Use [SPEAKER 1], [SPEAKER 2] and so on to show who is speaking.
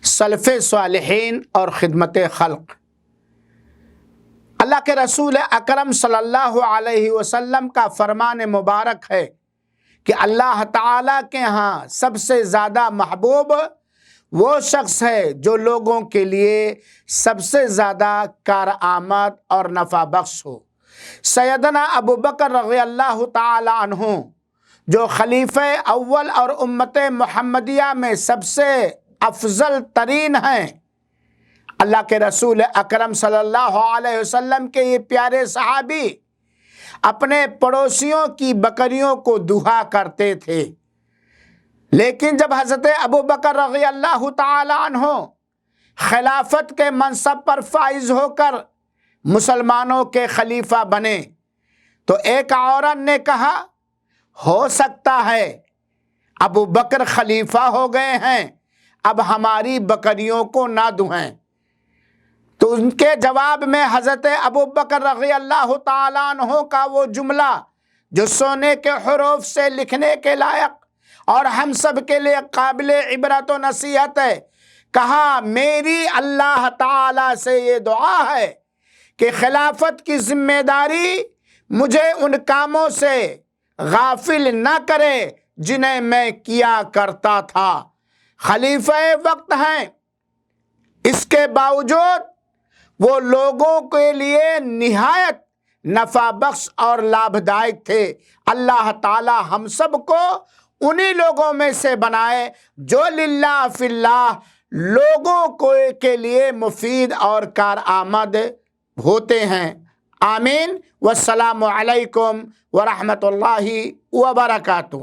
[SPEAKER 1] سلف صالحین اور خدمت خلق۔ اللہ کے رسول اکرم صلی اللہ علیہ وسلم کا فرمان مبارک ہے کہ اللہ تعالیٰ کے ہاں سب سے زیادہ محبوب وہ شخص ہے جو لوگوں کے لیے سب سے زیادہ کارآمد اور نفع بخش ہو۔ سیدنا ابو بکر رضی اللہ تعالی عنہ جو خلیفہ اول اور امت محمدیہ میں سب سے افضل ترین ہیں، اللہ کے رسول اکرم صلی اللہ علیہ وسلم کے یہ پیارے صحابی اپنے پڑوسیوں کی بکریوں کو دہا کرتے تھے، لیکن جب حضرت ابو بکر رضی اللہ تعالی عنہ خلافت کے منصب پر فائز ہو کر مسلمانوں کے خلیفہ بنے تو ایک عورت نے کہا، ہو سکتا ہے ابو بکر خلیفہ ہو گئے ہیں، اب ہماری بکریوں کو نہ دھوئیں۔ تو ان کے جواب میں حضرت ابو بکر رضی اللہ تعالیٰ عنہ کا وہ جملہ جو سونے کے حروف سے لکھنے کے لائق اور ہم سب کے لیے قابل عبرت و نصیحت ہے، کہا میری اللہ تعالیٰ سے یہ دعا ہے کہ خلافت کی ذمہ داری مجھے ان کاموں سے غافل نہ کرے جنہیں میں کیا کرتا تھا۔ خلیفہ وقت ہیں، اس کے باوجود وہ لوگوں کے لیے نہایت نفع بخش اور لابھدائک تھے۔ اللہ تعالی ہم سب کو انہی لوگوں میں سے بنائے جو للہ فی اللہ لوگوں کے لیے مفید اور کارآمد ہوتے ہیں۔ آمین۔ والسلام علیکم ورحمۃ اللہ وبرکاتہ۔